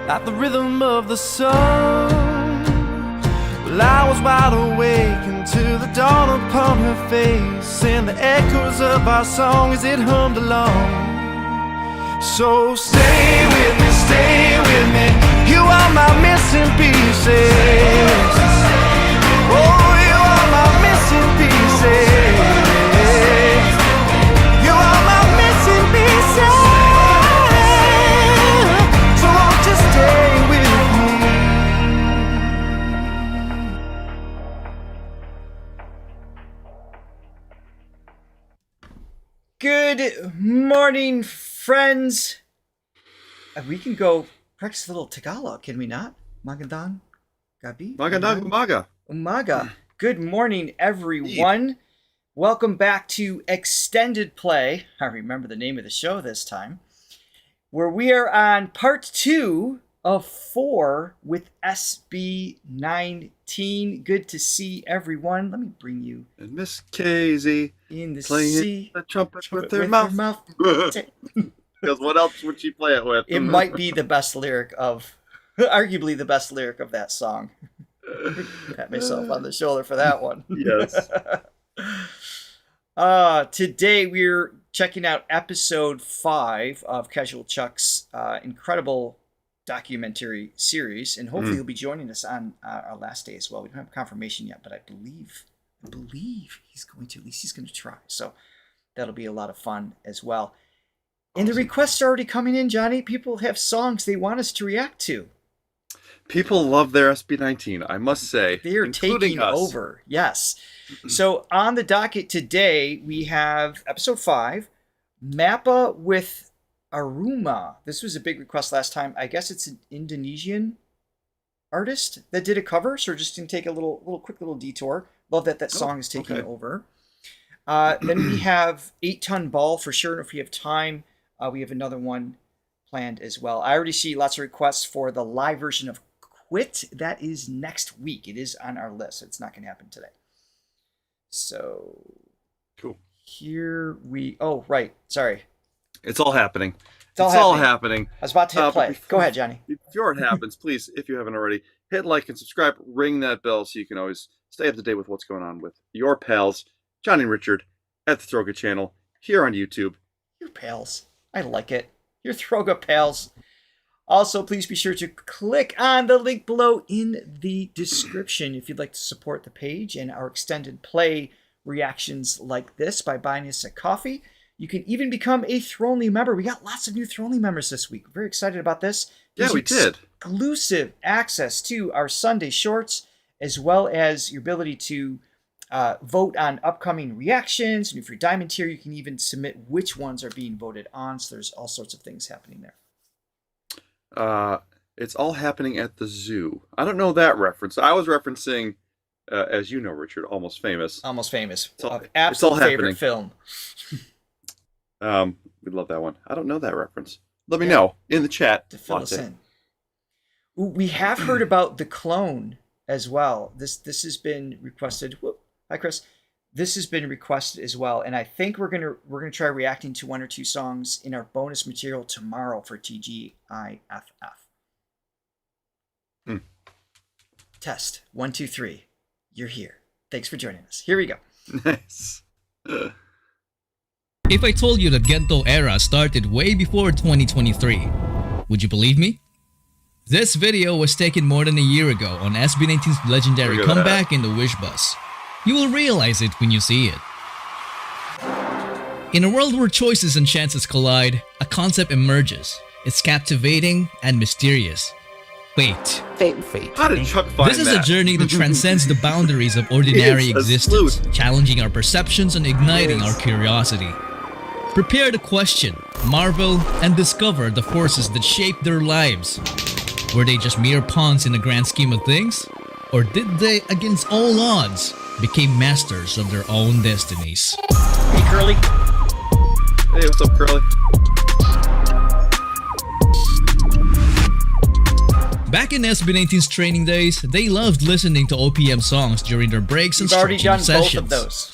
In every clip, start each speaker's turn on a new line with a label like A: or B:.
A: at the rhythm of the sun. Well, I was wide awake until the dawn upon her face, and the echoes of our song as it hummed along. So stay with me, you are my missing pieces. Oh, you are my missing pieces. You are my missing pieces. So won't you stay with me?
B: Good morning, friends. We can go practice a little Tagalog, can we not? Magandang gabi.
C: Magandang umaga.
B: Umaga. Good morning, everyone. Welcome back to Extended Play. I remember the name of the show this time. Where we are on part 2 of 4 with SB19. Good to see everyone. Let me bring you
C: And Miss Casey
B: in the
C: playing the trumpet with her mouth. Because what else would she play it with?
B: It might be the best lyric of, arguably the best lyric of that song. Pat myself on the shoulder for that one.
C: Yes.
B: Today we're checking out episode 5 of Casual Chuck's incredible documentary series, and hopefully he'll be joining us on our last day as well. We don't have confirmation yet, but I believe he's going to. At least he's going to try. So that'll be a lot of fun as well. And the requests are already coming in, Johnny. People have songs they want us to react to.
C: People love their SB19, I must say.
B: They are taking over. Yes. So on the docket today, we have episode 5, MAPA with Aruma. This was a big request last time. I guess it's an Indonesian artist that did a cover. So we're just going to take a quick little detour. Love that song is taking over. Then we have 8TonBall for sure. If we have time, we have another one planned as well. I already see lots of requests for the live version of Quit. That is next week. It is on our list. It's not going to happen today. So
C: cool.
B: Here we. Oh, right. Sorry.
C: It's all happening.
B: It's all happening. I was about to hit play. Go ahead, Johnny.
C: Before it happens, please, if you haven't already, hit like and subscribe. Ring that bell so you can always stay up to date with what's going on with your pals, Johnny and Richard, at the Throga channel here on YouTube.
B: Your pals. I like it. Your Throga pals. Also, please be sure to click on the link below in the description if you'd like to support the page and our extended play reactions like this by buying us a coffee. You can even become a Thronely member. We got lots of new Thronely members this week. Very excited about this.
C: Yeah, we did.
B: Exclusive access to our Sunday shorts, as well as your ability to vote on upcoming reactions. And if you're Diamond tier, you can even submit which ones are being voted on. So there's all sorts of things happening there.
C: It's all happening at the zoo. I don't know that reference. I was referencing, as you know, Richard, Almost Famous.
B: Almost Famous.
C: It's
B: Absolute
C: all
B: favorite film.
C: We love that one. I don't know that reference. Let me know in the chat.
B: To fill us in. Ooh, we have heard about The Clone as well. This has been requested. Whoop. Hi, Chris. This has been requested as well, and I think we're gonna try reacting to 1 or 2 songs in our bonus material tomorrow for TGIFF. Test 1, 2, 3. You're here. Thanks for joining us. Here we go.
C: Nice.
D: If I told you that Gento era started way before 2023, would you believe me? This video was taken more than a year ago on SB19's legendary comeback in the Wish Bus. You will realize it when you see it. In a world where choices and chances collide, a concept emerges. It's captivating and mysterious. Wait.
C: How did Chuck find
D: This is a journey that transcends the boundaries of ordinary existence, challenging our perceptions and igniting our curiosity. Prepare to question, marvel, and discover the forces that shape their lives. Were they just mere pawns in the grand scheme of things? Or did they, against all odds, became masters of their own destinies?
B: Hey, Curly.
C: Hey, what's up, Curly?
D: Back in SB19's training days, they loved listening to OPM songs during their breaks and
B: We've already done
D: sessions.
B: both of those.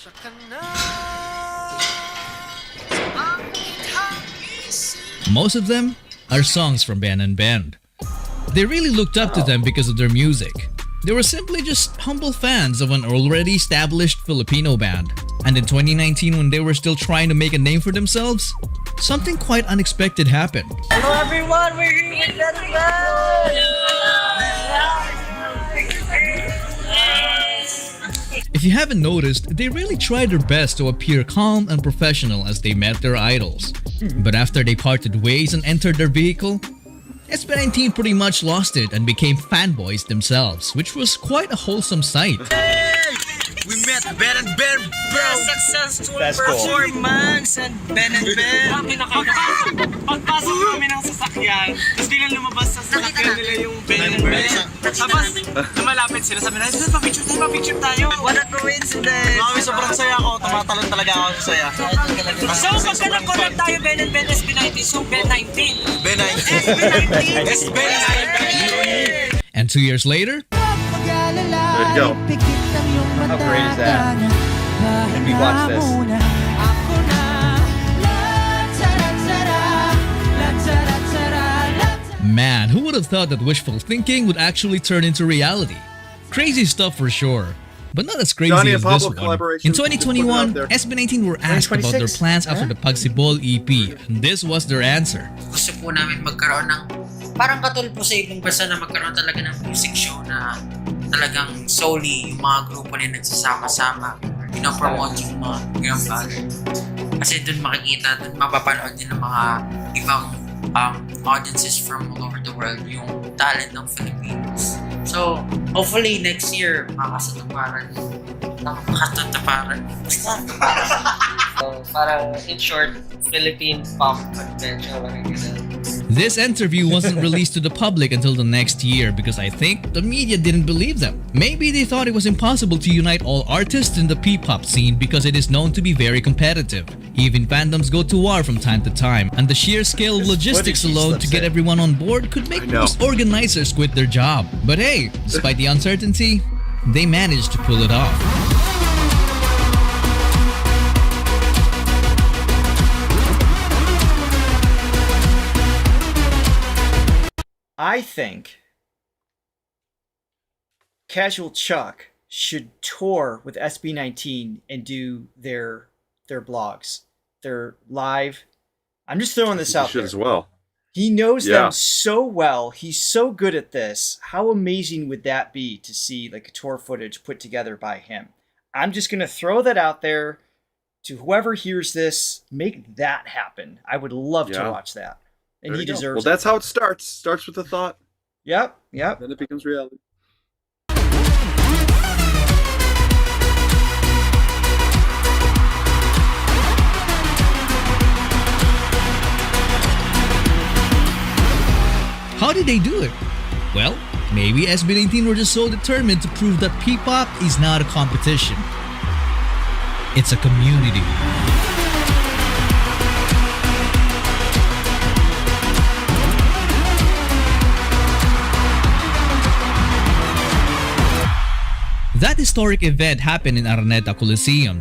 D: Most of them are songs from Band and Band. They really looked up to them because of their music. They were simply just humble fans of an already established Filipino band. And in 2019, when they were still trying to make a name for themselves, something quite unexpected happened.
E: Hello everyone, we're here with
D: If you haven't noticed, they really tried their best to appear calm and professional as they met their idols. But after they parted ways and entered their vehicle, SB19 pretty much lost it and became fanboys themselves, which was quite a wholesome sight.
E: We met Ben and Ben, bro! Successful performance and Ben and Ben! Pagpasok namin ng sasakyan, tapos biglang lumabas sa sasakyan nila yung Ben and Ben. Tapos, lumalapit sila, sabi na, pa-picture tayo! What a coincidence! Mami, sobrang saya ako, tumatalon talaga ako sa saya. So, pagka nag-collab tayo Ben and Ben SB19, so Ben 19! Ben 19! SB19!
D: And 2 years later,
C: There you go.
B: How great is that? And we watch this.
D: man, who would have thought that wishful thinking would actually turn into reality? Crazy stuff for sure. But not as crazy
C: Johnny
D: as
C: and
D: this
C: Pablo
D: one.
C: collaboration.
D: In 2021,
C: Just put it out
D: SB19 were asked about their
B: 2026?
D: plans after the Pagsibol EP, and this was their answer.
F: Gusto po namin magkaroon ng parang katulad po sa ibang bansa na magkaroon talaga ng music show na talagang solely yung mga grupo na nagsasama-sama, pinopromote yung mga ganang bagay. Kasi dun makikita, dun mapapanood din ng mga ibang audiences from all over the world yung talent ng Philippines. So, hopefully next year, makakasatuparan.
E: So, parang in short, Philippine pop adventure.
D: This interview wasn't released to the public until the next year because I think the media didn't believe them. Maybe they thought it was impossible to unite all artists in the P-pop scene because it is known to be very competitive. Even fandoms go to war from time to time, and the sheer scale of logistics alone to get everyone on board could make most organizers quit their job. But hey, despite the uncertainty, they managed to pull it off.
B: I think Casual Chuck should tour with SB19 and do their blogs, their live. I'm just throwing this out
C: should
B: there.
C: as well.
B: He knows
C: Yeah.
B: them so well. He's so good at this. How amazing would that be to see like a tour footage put together by him? I'm just going to throw that out there to whoever hears this. Make that happen. I would love to
C: Yeah.
B: watch that. And
C: There
B: he
C: you go.
B: deserves
C: Well, that's how it starts. Starts with a thought,
B: it. Yep.
C: then it becomes reality.
D: How did they do it? Well, maybe SB19 were just so determined to prove that P-pop is not a competition. It's a community. That historic event happened in Araneta Coliseum,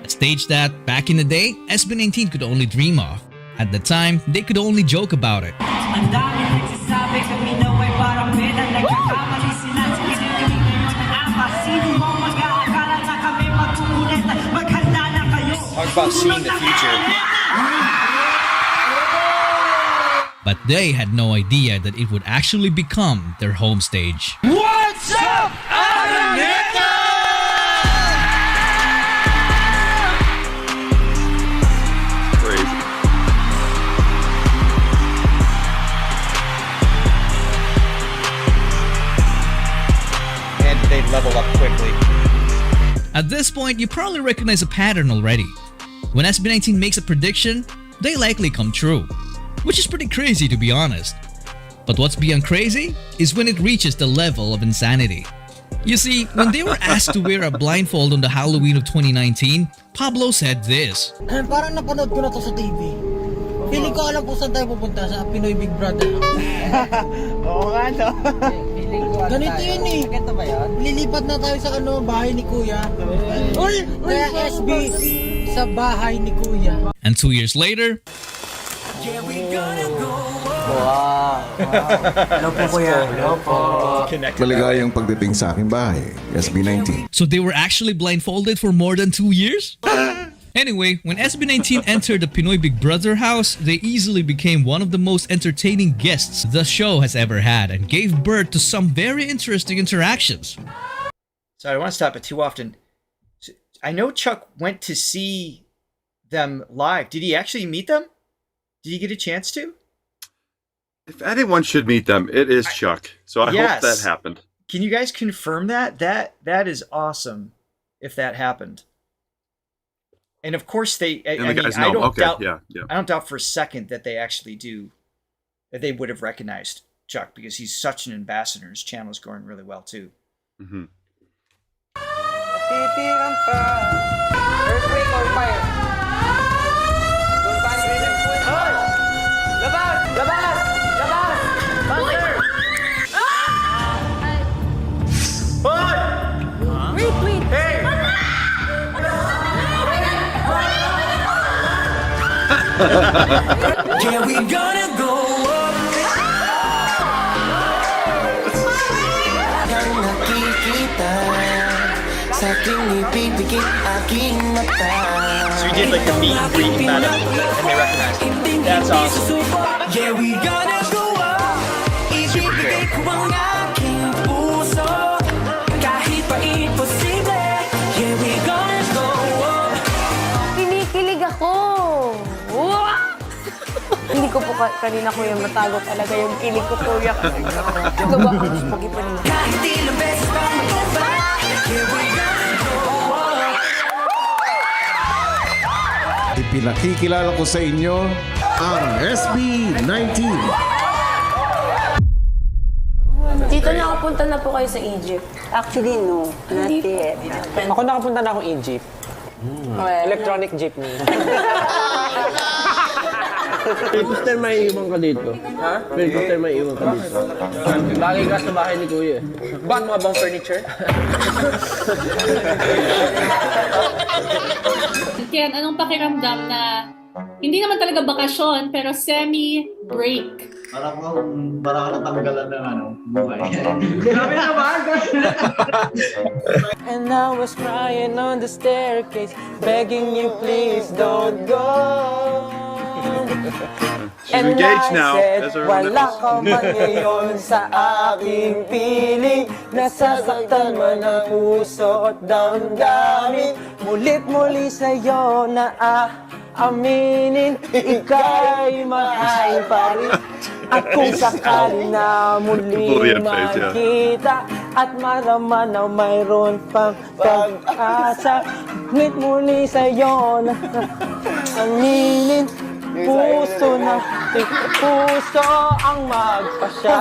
D: a stage that, back in the day, SB19 could only dream of. At the time, they could only joke about it.
G: Ang dami nagsasabi kami daw ay parang beda. Nagkakamali sila sa pinagiging ng apa. Sino mo mag-aakala na kami magkukulit? Maghanda na kayo.
B: Talk about seeing the future.
D: But they had no idea that it would actually become their home stage.
A: What's up, Araneta?
C: Crazy.
B: And they'd level up quickly.
D: At this point, you probably recognize a pattern already. When SB19 makes a prediction, they likely come true. Which is pretty crazy to be honest. But what's beyond crazy is when it reaches the level of insanity. You see, when they were asked to wear a blindfold on the Halloween of 2019, Pablo said this.
F: Parang napanood ko na to sa TV. Feeling ko alam po saan tayo pupunta sa Pinoy Big Brother.
B: Oo nga, no?
F: Ganito yun eh.
E: Ganito ba yan?
F: Lilipat na tayo sa bahay ni Kuya. Kaya SB sa bahay ni Kuya.
D: And 2 years later,
F: Hello po, kuya. Hello po.
B: Connected.
H: Maligayang pagdating sa aking bahay, SB19.
D: So they were actually blindfolded for more than 2 years? Anyway, when SB19 entered the Pinoy Big Brother house, they easily became one of the most entertaining guests the show has ever had and gave birth to some very interesting interactions.
B: So I don't want to stop it too often. I know Chuck went to see them live. Did he actually meet them? Did he get a chance to?
C: If anyone should meet them, it is Chuck. So I hope that happened.
B: Can you guys confirm that? That is awesome if that happened. And of course I don't doubt I don't doubt for a second that they actually do, that they would have recognized Chuck because he's such an ambassador. His channel is going really well too.
C: Mm-hmm.
E: Earthquake or fire? Labas! Labas! Labas! Bunker!
G: Wait.
E: Hey!
G: Yeah, we gonna go up. Ang nakikita sa aking ipibigit aking mata.
B: So he did like the meet and greet battle and they recognized him. That's awesome.
G: Yeah, we gonna go up. Ibibigay ko ang aking puso kahit pa imposible. Yeah, we gonna go up.
I: Kinikilig ako. Hindi ko po kanina ko yung natago talaga yung kilig ko kuya. Gawa ko sa pag-ipan niya.
G: Kahit ilang beses pa magkaba. Yeah, we gonna go up.
H: Ipinakikilala ko sa inyo ang SB19.
I: Tito, nakapunta na po kayo sa Egypt.
J: Actually, no. Not yet.
E: Ako nakapunta na akong Egypt. Electronic jeepney.
K: Sister, may iwan ka dito.
E: Ha?
K: Sister, may iwan ka dito.
E: Bagay ka sa bahay ni Kuya. Ba't mga bang furniture?
L: Ken, anong pakiramdam na hindi naman talaga bakasyon, pero semi-break?
K: Parang natanggalan ng buhay.
E: Grabe naman! And I was crying on the staircase, begging you please don't go.
C: She's engaged now. As
E: Wala ka man ngayon sa aking piling. Nasasaktan man ang puso at damdamin. Mulit-muli sa'yo na aminin. Ika'y mahal pa rin. At kung sakali na muli makita at marama na mayroon pang pag-asa, ngunit muli sa'yo na aminin. Puso na, puso ang magpasya.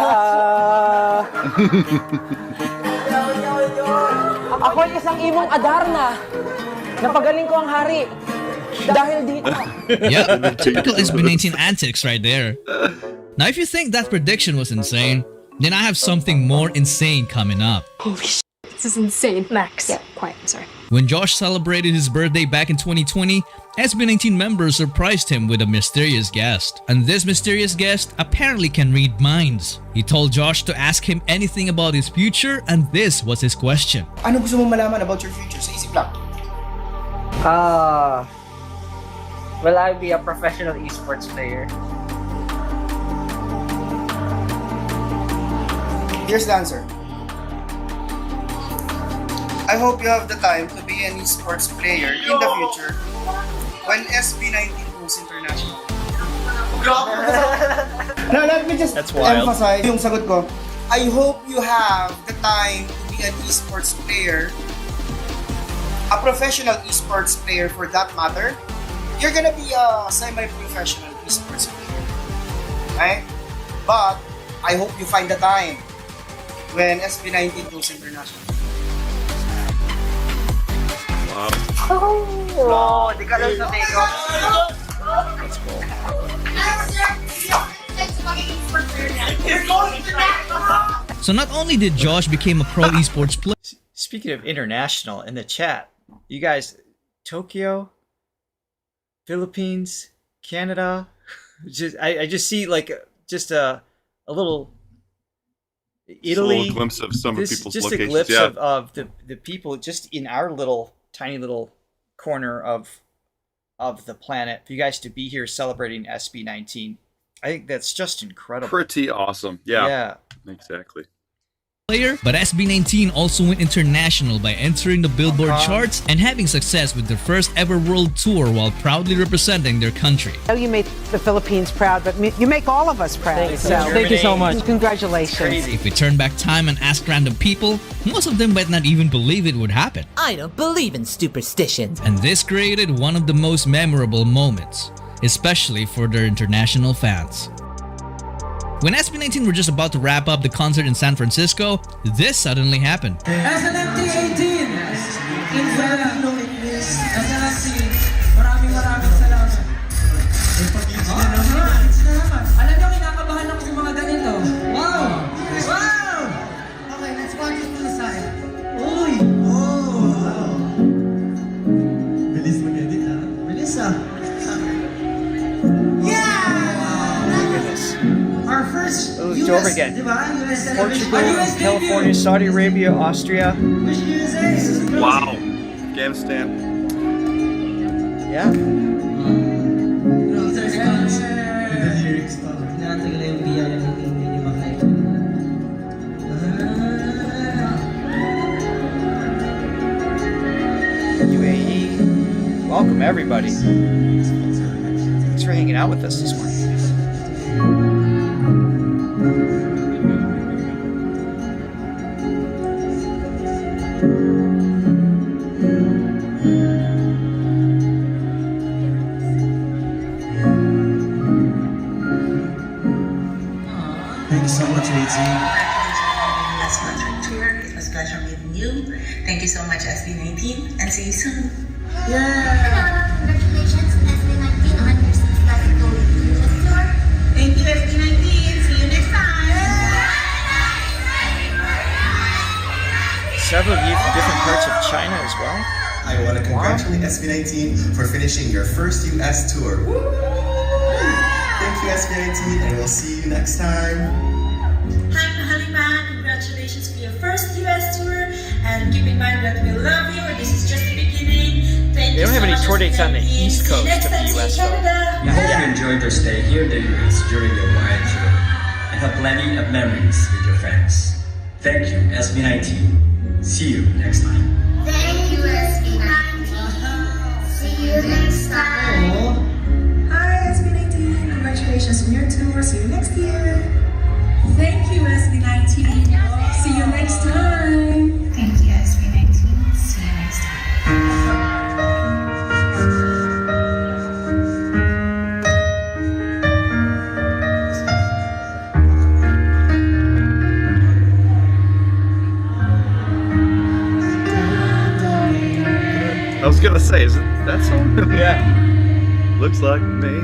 E: Ako'y isang imong Adarna. Napagaling ko ang hari. Dahil dito.
D: Yeah, typical SB19 antics right there. Now, if you think that prediction was insane, then I have something more insane coming up.
I: Holy shit, this is insane. Max. Yeah, quiet, I'm sorry.
D: When Josh celebrated his birthday back in 2020, SB19 members surprised him with a mysterious guest. And this mysterious guest apparently can read minds. He told Josh to ask him anything about his future, and this was his question.
E: Ano gusto mo malaman about your future? Sa isip lang. Will I be a professional esports player? Here's the answer. I hope you have the time to be an esports player in the future when SB19 goes international. Now, let me just emphasize yung sagot ko. I hope you have the time to be an esports player, a professional esports player for that matter. You're gonna be a semi-professional esports player, right? But I hope you find the time when SB19 goes international.
I: Oh,
E: di ka lang sa take off.
B: Let's go.
D: So not only did Josh become a pro esports player,
B: Speaking of international, in the chat, you guys, Tokyo, Philippines, Canada, I just see like just a little
C: Just
B: Italy.
C: a little glimpse of some of people's
B: Just
C: locations.
B: a glimpse
C: Yeah.
B: of the people just in our tiny little corner of the planet. For you guys to be here celebrating SB19, I think that's just incredible.
C: Pretty awesome. Yeah. Exactly.
D: Player, but SB19 also went international by entering the Billboard charts and having success with their first ever world tour while proudly representing their country.
M: I know you made the Philippines proud, but you make all of us proud.
B: Thank you so much.
M: Congratulations.
D: If we turn back time and ask random people, most of them might not even believe it would happen.
N: I don't believe in superstitions.
D: And this created one of the most memorable moments, especially for their international fans. When SB19 were just about to wrap up the concert in San Francisco, this suddenly happened.
G: SNMT 18! In SNMT, maraming salamat. Alam niyo, kinakabahan ako sa mga ganito. Wow! Wow! Okay, let's watch it from the side. Uy! Oh! Wow! Bilis mag-edit, ha? Bilis, ah. Our first
B: It's over again. Portugal, California, Saudi Arabia, Austria.
C: Wow. Afghanistan.
B: Yeah. UAE. Welcome everybody. Thanks for hanging out with us this morning.
G: Thank you so much, AT.
O: That's my tour. It was a pleasure meeting you. Thank you so much, SB19, and see you soon.
G: Yeah! Congratulations, SB19, on your successful tour. Thank you, SB19. See you next time.
B: Several of you from different parts of China as well.
P: I want to congratulate SB19 for finishing your first US tour. Thank you, SB19, and we'll see you next time.
O: Hi, Mahalima. Congratulations for your first US tour. And keep in mind that we love you. This is just the beginning. Thank
B: They
O: you
B: don't
O: so
B: have any
O: much
B: tour dates on the
O: for
B: East
O: being.
B: Coast
O: See
B: of
O: you
B: the
O: next
B: US,
O: time. See you, Canada.
Q: I hope you enjoyed your stay here in the US during your wild tour and have plenty of memories with your friends. Thank you, SB19. See you next time.
G: Thank you, SB19. See you next time.
O: Hi, SB19. Congratulations on your tour. See you next year. Thank you, SB19. See you next time. Thank you, SB19. See you next time.
C: I was gonna say, is it that song?
B: Yeah.
C: Looks like maybe.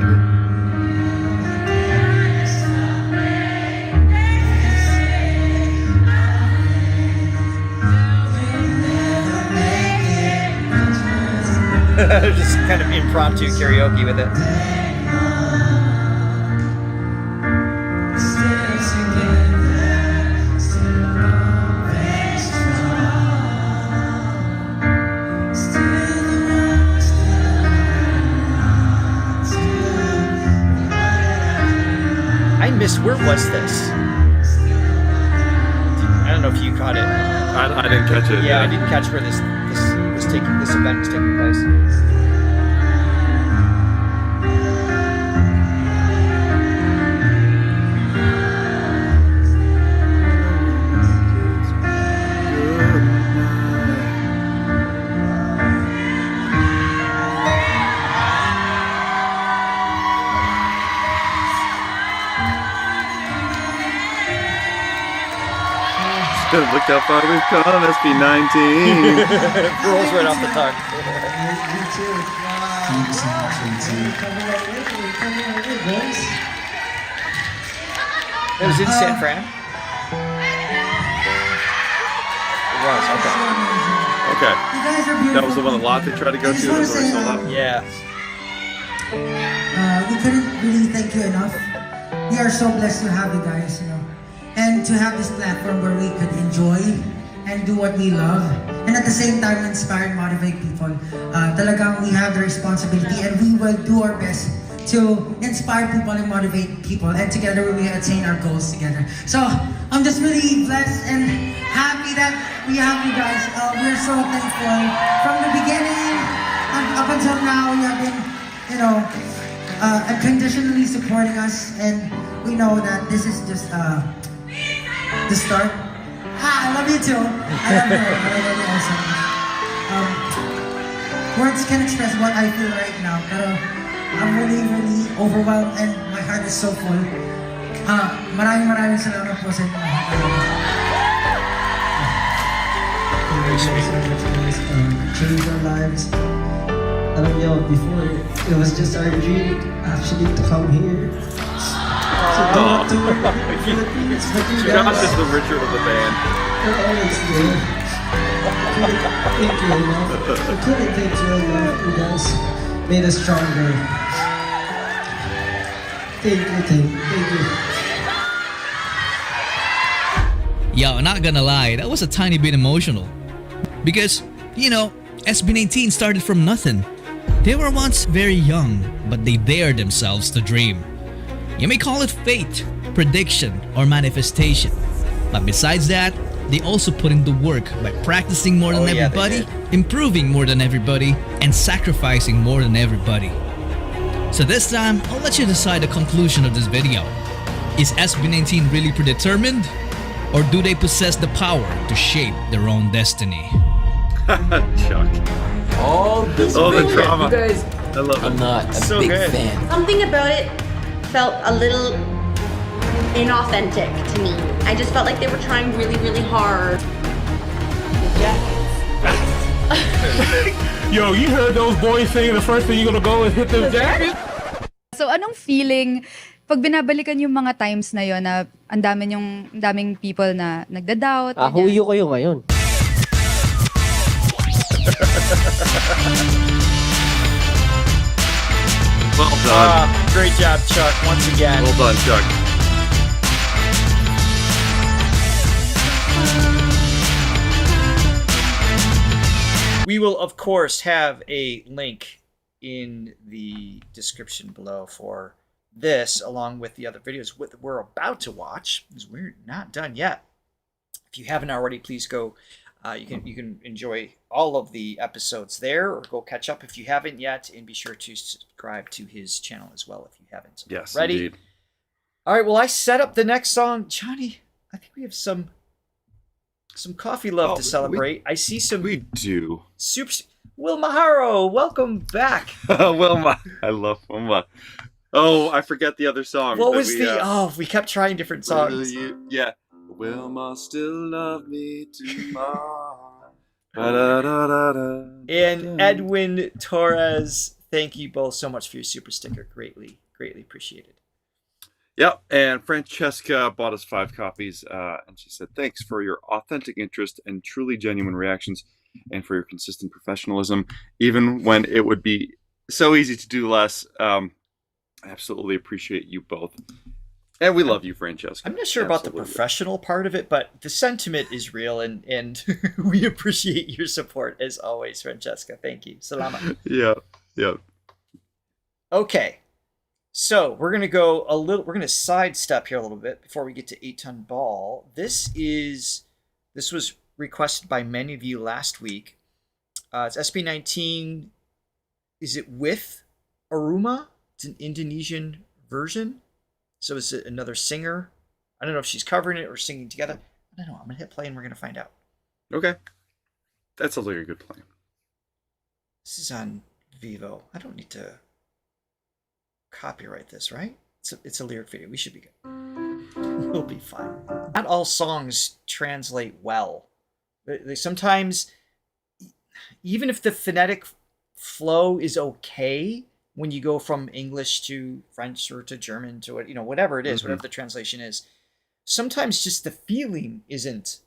B: Just kind of impromptu karaoke with it. I missed, where was this? I don't know if you caught it.
C: I didn't catch it.
B: Yeah, I didn't catch where this event was taking place.
C: Look how far we've come, SB19.
B: Rolls right off the tongue.
P: Thank you so much, AT.
B: It was in San Fran? It was,
C: Okay. That was the one that Lotte tried to go to. That was already sold out.
B: Yeah.
G: We couldn't really thank you enough.
R: we are so blessed to have you guys, you know, and to have this platform where we could enjoy and do what we love, and at the same time inspire and motivate people. Talagang we have the responsibility, and we will do our best to inspire people and motivate people, and together we will attain our goals together. So I'm just really blessed and happy that we have you guys. We're so thankful from the beginning and up until now. You have been, you know, unconditionally supporting us, and we know that this is just the start. I love you too. I love you. I love you also. Words can't express what I feel right now, pero I'm really, really overwhelmed and my heart is so full. Maraming salamat po sa inyo. Change our lives. Alam niyo, before, it was just our dream actually to come here. So go to the Philippines, but you guys...
C: Josh is the Richard of the band.
R: You're always there. Thank you enough. I couldn't thank you enough. You guys made us stronger. Thank you.
D: Yo, not gonna lie, that was a tiny bit emotional. Because, you know, SB19 started from nothing. They were once very young, but they dared themselves to dream. You may call it fate, prediction, or manifestation. But besides that, they also put in the work by practicing more than everybody, improving more than everybody, and sacrificing more than everybody. So this time, I'll let you decide the conclusion of this video. Is SB19 really predetermined? Or do they possess the power to shape their own destiny?
C: Chuck.
S: All this
C: the drama.
S: You guys,
C: I love it.
S: I'm not a
C: So
S: big
C: good.
S: fan.
T: Something about it felt a little inauthentic to me. I just felt like they were trying really, really hard.
U: Yo, you heard those boys saying the first thing you're gonna go is hit those jackets?
V: So anong feeling pag binabalikan yung mga times na yon na ang daming people na nagda-doubt?
K: Huyo kayo ngayon.
C: Well done.
B: Great job, Chuck, once again.
C: Well done, Chuck.
B: We will, of course, have a link in the description below for this, along with the other videos we're about to watch, because we're not done yet. If you haven't already, please go. You can enjoy all of the episodes there, or go catch up if you haven't yet, and be sure to subscribe to his channel as well if you haven't.
C: Yes,
B: ready?
C: indeed.
B: All right. Well, I set up the next song, Johnny. I think we have some coffee love to celebrate. I see some.
C: We do.
B: Super. Wilma Haro, welcome back.
C: Wilma, I love Wilma. Oh, I forget the other song.
B: What was we kept trying different songs.
C: Yeah. Wilma still love me tomorrow.
B: And Edwin Torres, thank you both so much for your super sticker. Greatly appreciated.
C: Yep, and Francesca bought us 5 copies, and she said, thanks for your authentic interest and truly genuine reactions, and for your consistent professionalism, even when it would be so easy to do less. I absolutely appreciate you both. And we love you, Francesca.
B: I'm not sure about the professional part of it, but the sentiment is real, and we appreciate your support as always, Francesca. Thank you. Salamat.
C: Yeah.
B: Okay. So we're gonna sidestep here a little bit before we get to 8TonBall. This was requested by many of you last week. It's SB19. Is it with Aruma? It's an Indonesian version. So is it another singer? I don't know if she's covering it or singing together. I don't know. I'm gonna hit play and we're gonna find out.
C: Okay. That sounds like a good plan.
B: This is on Vivo. I don't need to copyright this, right? It's a lyric video. We should be good. We'll be fine. Not all songs translate well. Sometimes, even if the phonetic flow is okay, when you go from English to French or to German to whatever it is, whatever the translation is, sometimes just the feeling doesn't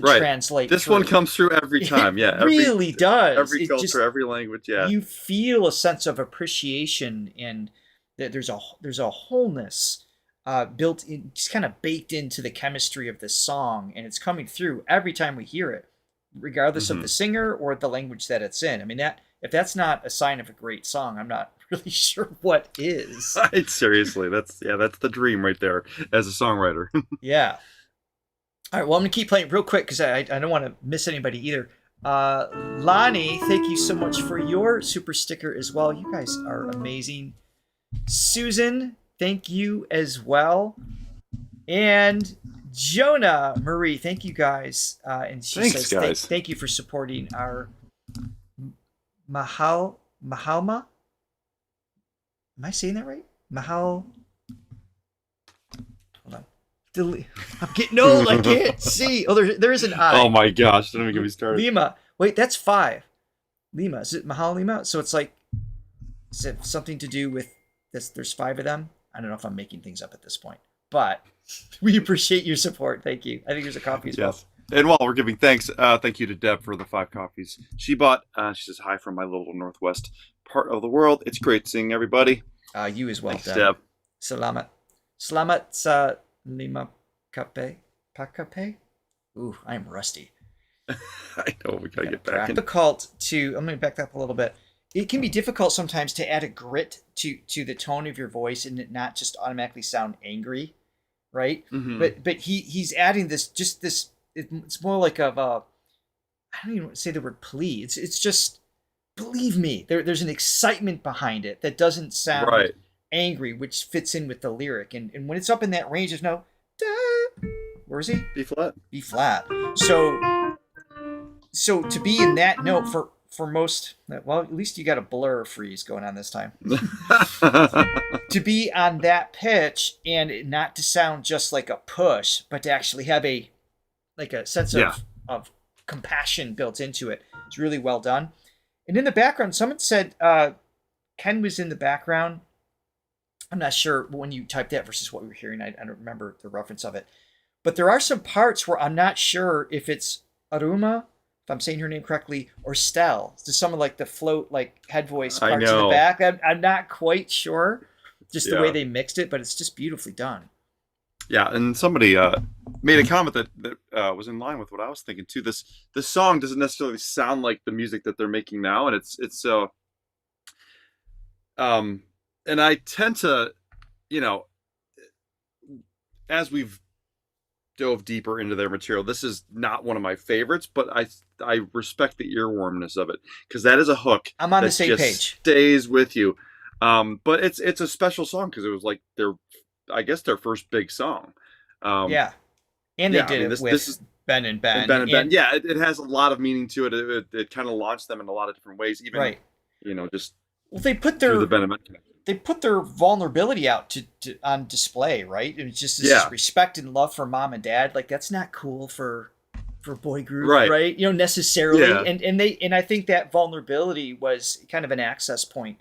B: translate.
C: This one comes through every time. Yeah,
B: it really does.
C: Every culture, every language. Yeah,
B: you feel a sense of appreciation, and that there's a wholeness built in, just kind of baked into the chemistry of the song, and it's coming through every time we hear it, regardless of the singer or the language that it's in. I mean, that if that's not a sign of a great song, I'm not really sure what is.
C: Seriously, that's the dream right there as a songwriter.
B: Yeah. All right, well, I'm going to keep playing real quick because I don't want to miss anybody either. Lonnie, thank you so much for your super sticker as well. You guys are amazing. Susan, thank you as well. And Jonah Marie, thank you guys. And she
C: Thanks,
B: says,
C: guys.
B: Thank you for supporting our Mahalma. Am I saying that right? Hold on. I'm getting old. I can't see. Oh, there is an I.
C: Oh my gosh! Don't even get me started.
B: Lima. Wait, that's 5. Lima. Is it Mahal Lima? So it's like, is it something to do with this? There's 5 of them. I don't know if I'm making things up at this point, but we appreciate your support. Thank you. I think there's a coffee as well.
C: And while we're giving thanks, thank you to Deb for the 5 coffees she bought. She says hi from my little northwest part of the world. It's great seeing everybody.
B: You as well,
C: thanks,
B: Deb.
C: Deb.
B: Salamat sa lima pakape. Ooh, I'm rusty.
C: I know, we gotta get back in.
B: Difficult to. I'm going to back that up a little bit. It can be difficult sometimes to add a grit to the tone of your voice and it not just automatically sound angry, right?
C: Mm-hmm.
B: But he's adding this. It's more like I don't even say the word plea. It's just, believe me. There's an excitement behind it that doesn't sound angry, which fits in with the lyric. And when it's up in that range, there's no da. Where is he?
C: B flat.
B: B flat. So to be in that note for most, well, at least you got a blur freeze going on this time. To be on that pitch and not to sound just like a push, but to actually have a sense of compassion built into it. It's really well done. And in the background, someone said Ken was in the background. I'm not sure when you typed that versus what we were hearing. I don't remember the reference of it. But there are some parts where I'm not sure if it's Aruma, if I'm saying her name correctly, or Stell. Just some of like the float, like head voice parts in the back. I'm not quite sure just the way they mixed it, but it's just beautifully done.
C: Yeah, and somebody made a comment that was in line with what I was thinking too. This song doesn't necessarily sound like the music that they're making now, and it's and I tend to, as we've dove deeper into their material, this is not one of my favorites, but I respect the earwormness of it because that is a hook.
B: I'm on the same page.
C: Stays with you, but it's a special song because it was like their first big song.
B: And they did it with Ben and Ben.
C: Ben. Yeah, it has a lot of meaning to it. It kind of launched them in a lot of different ways. Even just
B: they put their
C: the Ben and Ben connection.
B: They put their vulnerability out on display, right? It was just this respect and love for mom and dad. Like that's not cool for boy group, right? Necessarily. Yeah. And I think that vulnerability was kind of an access point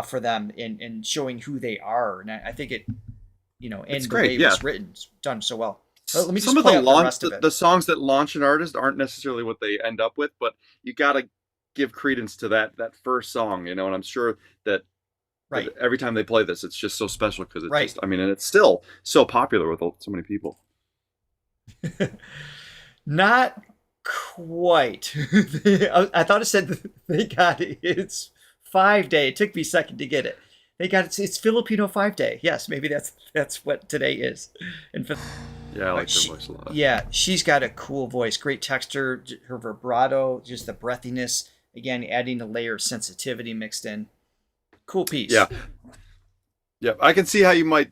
B: for them in showing who they are. And I think it, and
C: it's
B: the
C: great.
B: way it was written, it's done so well. Let me just
C: some of
B: play
C: the
B: out
C: launch,
B: the rest of it.
C: The songs that launch an artist aren't necessarily what they end up with, but you got to give credence to that first song, and I'm sure that every time they play this, it's just so special because it's just, and it's still so popular with so many people.
B: Not quite. I thought it said they got it. It's 5 Day. It took me a second to get it. They got it. It's Filipino 5 Day. Yes, maybe that's what today is.
C: Yeah, I like her voice a lot.
B: Yeah, she's got a cool voice, great texture, her vibrato, just the breathiness. Again, adding a layer of sensitivity mixed in. Cool piece.
C: Yeah. I can see how you might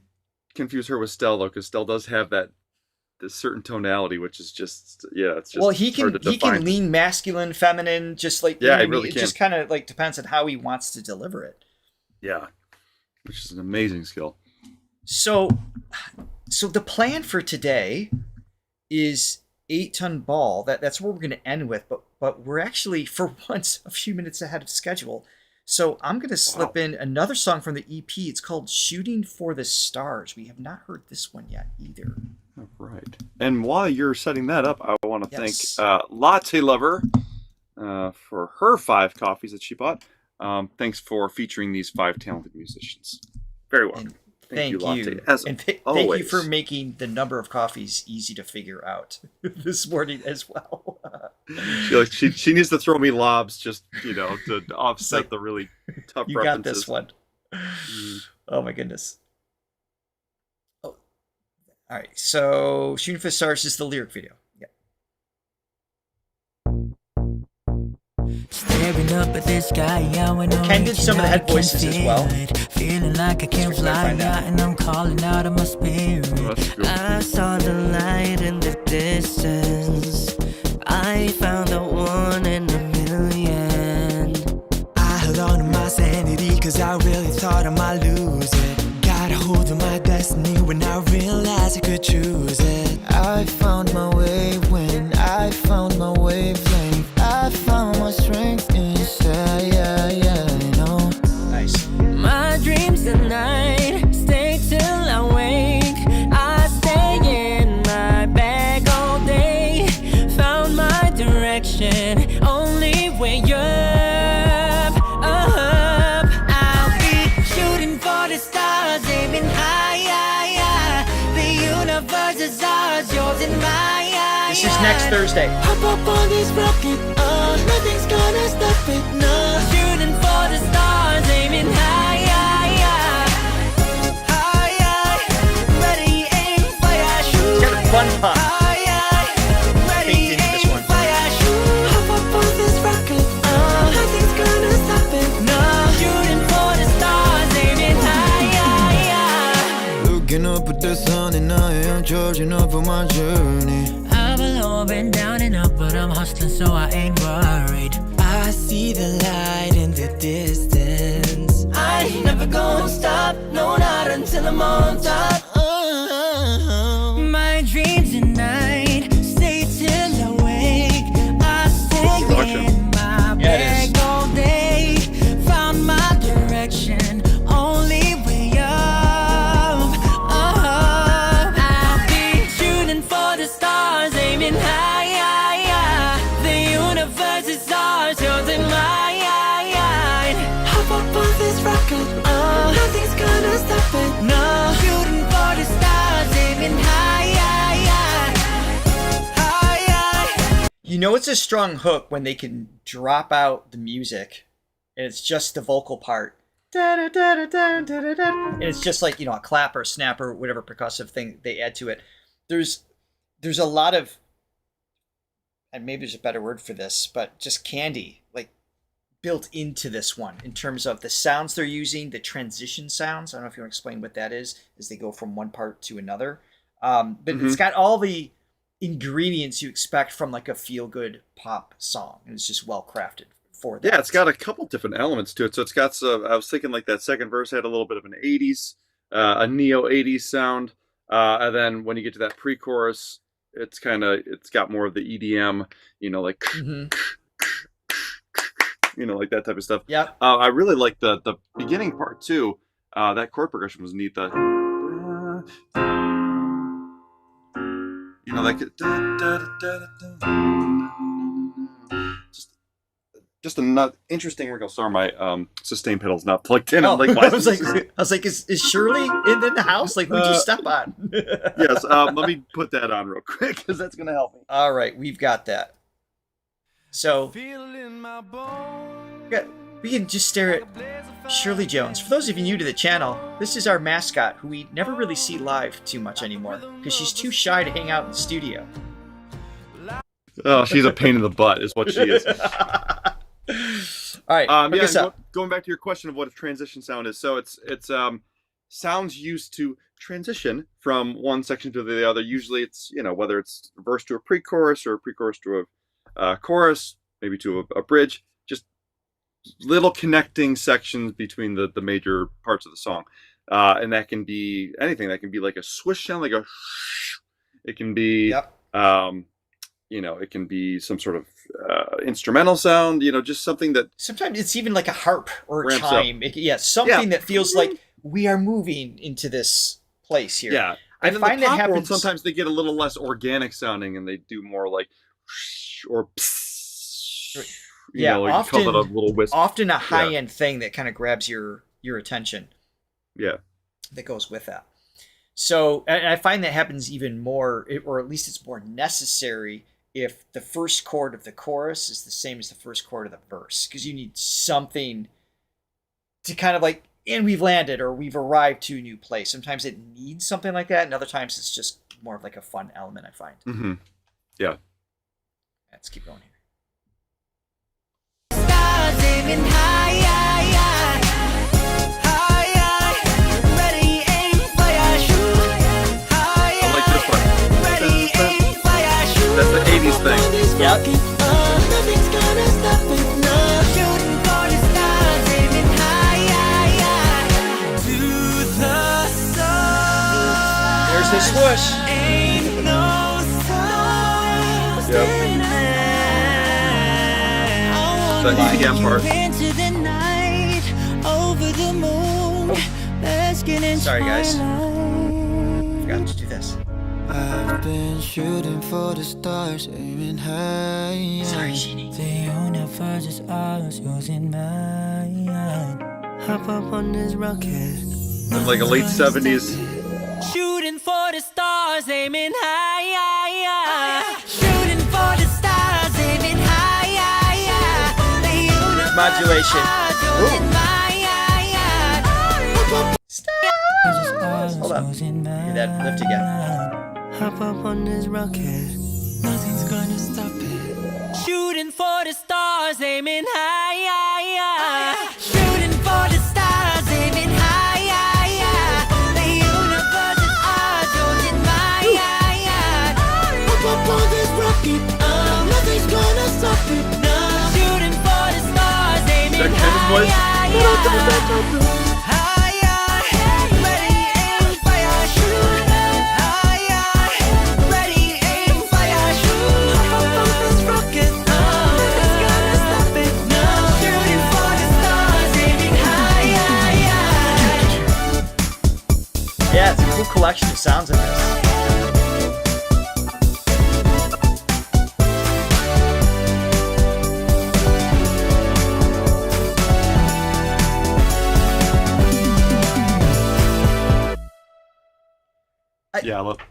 C: confuse her with Stell though, because Stell does have this certain tonality, which is just it's just.
B: Well, he can lean masculine, feminine, just like
C: he really
B: it
C: can.
B: Just kind of like depends on how he wants to deliver it.
C: Yeah, which is an amazing skill.
B: So the plan for today is 8TonBall. That's what we're going to end with, but we're actually for once a few minutes ahead of schedule. So I'm going to slip in another song from the EP. It's called Shooting for the Stars. We have not heard this one yet either.
C: All right. And while you're setting that up, I want to thank Latte Lover for her 5 coffees that she bought. Thanks for featuring these 5 talented musicians. Very welcome.
B: And Thank you.
C: Latte, as
B: And thank you
C: always.
B: for making the number of coffees easy to figure out this morning as well.
C: She needs to throw me lobs just, to offset the really tough
B: You
C: references.
B: got this one. Oh my goodness. Oh. All right. So Shooting for the Stars is the lyric video. Yeah.
N: Staring up at this guy,
B: Ken did some of the head voices as well.
N: Feeling like I can't fly out and I'm calling out of my spirit. I saw the light in the distance. I found the one in a million. I held on to my sanity cause I really thought I might lose it. Got a hold of my destiny when I realized I could choose it. I found my way when I found my wavelength. I found my strength inside,
B: Nice.
N: My dreams at night, stay till I wake. I stay in my bag all day. Found my direction, only way up, up. I'll be shooting for the stars, aiming high. The universe is ours, yours and mine.
B: This is next Thursday.
N: Hop up on this rocket, nothing's gonna stop it, no. Shooting for the stars, aiming high. Ready, aim, fire, shoot.
B: It's got a fun pop.
N: Ready, aim, fire, shoot. Hop up on this rocket, nothing's gonna stop it, no. Shooting for the stars, aiming high.
A: Looking up at the sun and I am charging up for my journey.
N: I've alone been down and up, but I'm hustling, so I ain't worried. I see the light in the distance. I ain't never gonna stop, no, not until I'm on top. My dreams at night, stay till I wake. I stay in my bag all day. Found my direction, only way up, up. I'll be shooting for the stars, aiming high. The universe is ours, yours and mine. Hop up on this rocket, nothing's gonna stop it, no. Shooting for the stars, aiming high.
B: You know it's a strong hook when they can drop out the music and it's just the vocal part. And it's just like, a clap or a snap or whatever percussive thing they add to it. There's a lot of, and maybe there's a better word for this, but just candy, like built into this one in terms of the sounds they're using, the transition sounds. I don't know if you want to explain what that is as they go from one part to another. But it's got all the ingredients you expect from like a feel-good pop song, and it's just well crafted for that.
C: Yeah, it's got a couple different elements to it. So it's got I was thinking like that second verse had a little bit of an 80s, a neo 80s sound, and then when you get to that pre-chorus, it's got more of the EDM, like like that type of stuff.
B: Yeah.
C: I really like the beginning part too. That chord progression was neat. Just a interesting wrinkle. Sorry, my sustain pedal's not plugged in. I'm like, why
B: I was like, is Shirley in the house? Like, who'd you step on?
C: Yes. Let me put that on real quick because that's gonna help me.
B: All right, we've got that. So we can just stare at Shirley Jones. For those of you new to the channel, this is our mascot who we never really see live too much anymore because she's too shy to hang out in the studio.
C: Oh, she's a pain in the butt, is what she is.
B: All right.
C: Going back to your question of what a transition sound is, so it's sounds used to transition from one section to the other. Usually, it's whether it's a verse to a pre-chorus or a pre-chorus to a chorus, maybe to a bridge, just little connecting sections between the major parts of the song, and that can be anything. That can be like a swish sound, like a. It can be. It can be some sort of instrumental sound, just something that...
B: Sometimes it's even like a harp or a chime. Something that feels like we are moving into this place here.
C: Yeah.
B: I find that happens...
C: Sometimes they get a little less organic sounding and they do more like... or...
B: often,
C: call it a little whisper.
B: Often a high-end thing that kind of grabs your attention.
C: Yeah.
B: that goes with that. So and I find that happens even more, or at least it's more necessary if the first chord of the chorus is the same as the first chord of the verse, because you need something to kind of like, and we've landed or we've arrived to a new place. Sometimes it needs something like that, and other times it's just more of like a fun element, I find.
C: Mm-hmm. Yeah.
B: Let's keep going here.
C: I like this one. That's the 80s thing.
B: Yep. There's the swoosh.
C: Yep. The EDM part.
B: Sorry, guys. Forgot to do this.
A: I've been shooting for the stars, aiming high.
B: Sorry, Sheenie.
N: The universe is ours, using mine. Hop up on this rocket.
C: It's like a late 70s.
N: Shooting for the stars, aiming high. Shooting for the stars, aiming high.
B: There's modulation. Hold up. Hear that lift again.
N: Hop up on this rocket. Nothing's gonna stop it. Shooting for the stars, aiming high. Shooting for the stars, aiming high. The universe is ours, holding my eye. Hop up on this rocket. Nothing's gonna stop it. No. Shooting for the stars, aiming high.
B: Yeah, it's a cool collection of sounds in this.
C: Yeah, look.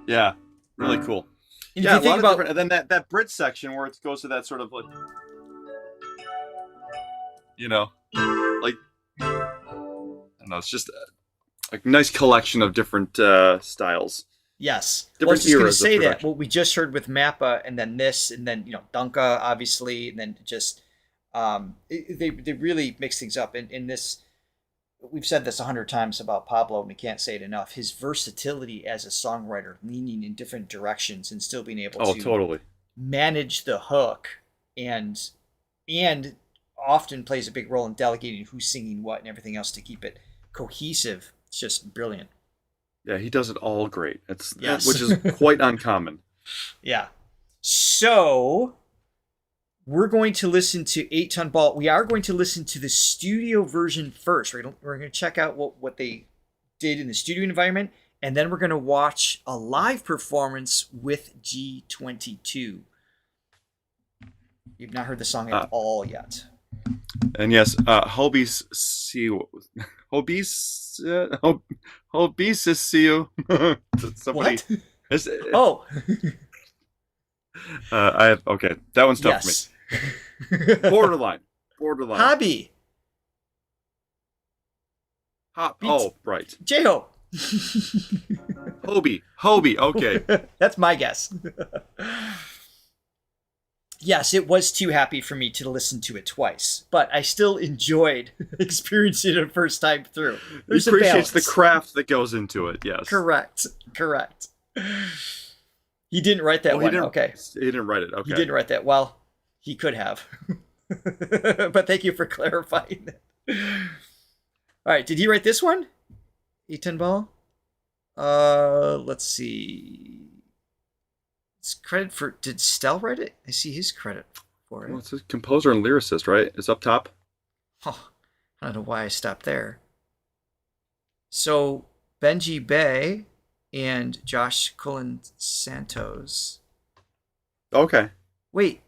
C: Yeah, really cool.
B: And
C: Yeah,
B: if you think
C: a lot of
B: about,
C: different, and then that bridge section where it goes to that sort of like, you know, like, I don't know, it's just a nice collection of different styles.
B: yes,
C: Different
B: well, I was just going to
C: eras of
B: say that
C: production.
B: what we just heard with MAPA, and then this, and then Dunka, obviously, and then just they really mix things up. And in this, we've said this 100 times about Pablo, and we can't say it enough. His versatility as a songwriter, leaning in different directions and still being able to
C: Totally
B: manage the hook, and often plays a big role in delegating who's singing what and everything else to keep it cohesive. It's just brilliant.
C: Yeah, he does it all great. It's
B: Yes.
C: which is quite uncommon.
B: Yeah. So we're going to listen to 8TonBall. We are going to listen to the studio version first. We're going to check out what they did in the studio environment, and then we're going to watch a live performance with G22. You've not heard the song at all yet.
C: And yes, Hobie's see you. Hobie's see you. Somebody.
B: What? Oh.
C: I have okay. That one's tough for me. Borderline.
B: Hobby.
C: Oh, right.
B: J-Ho.
C: Hobie. Okay.
B: That's my guess. Yes, it was too happy for me to listen to it twice, but I still enjoyed experiencing it a first time through.
C: He appreciates the craft that goes into it, yes.
B: Correct. He didn't write that one. Okay.
C: He didn't write it. Okay.
B: He didn't write that. Well, he could have. But thank you for clarifying that. All right. Did he write this one? 8TonBall? Let's see. It's credit for... Did Stell write it? I see his credit for it.
C: Well, it says composer and lyricist, right? It's up top.
B: Oh, I don't know why I stopped there. So, Benji Bay and Josh Cullen Santos.
C: Okay.
B: Wait.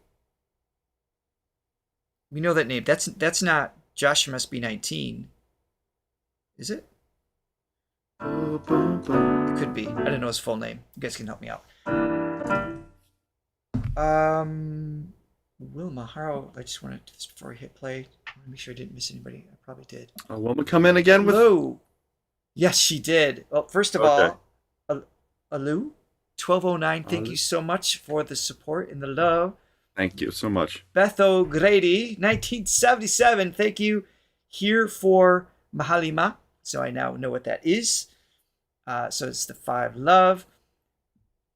B: We know that name. That's not Josh from SB19. Is it? It could be. I don't know his full name. You guys can help me out. Wilma, how? I just wanted to, just before I hit play, I want to make sure I didn't miss anybody. I probably did.
C: Wilma come in again with?
B: Hello. Yes, she did. Well, first of all, Alu, 1209, thank you so much for the support and the love.
C: Thank you so much.
B: Beth O'Grady, 1977, thank you. Here for Mahalima. So I now know what that is. So it's the 5 love.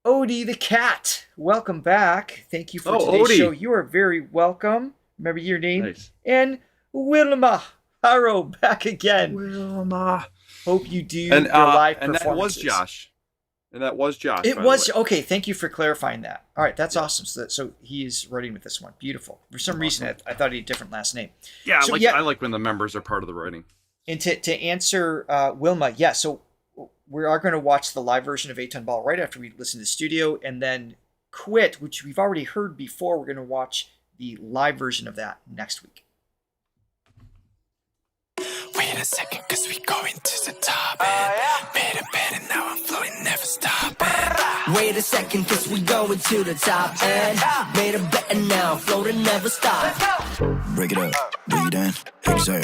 B: Odie the cat, welcome back. Thank you for today's show. You are very welcome. Remember your name.
C: Nice.
B: And Wilma Harrow back again.
C: Wilma.
B: Hope you do your live
C: and
B: performances.
C: that was Josh. And that was Josh.
B: It was okay. Thank you for clarifying that. All right, that's awesome. So he's writing with this one. Beautiful. For some reason, I thought he had a different last name.
C: Yeah,
B: so,
C: I like when the members are part of the writing.
B: And to answer Wilma, so we are going to watch the live version of 8TonBall right after we listen to the studio, and then Quit, which we've already heard before. We're going to watch the live version of that next week.
N: Wait a second, cause we going to the top and made a bed and now I'm flowing, never stop and wait a second, cause we going to the top and made a bet and now floating, never stop.
F: Break it up, breathe in, exhale.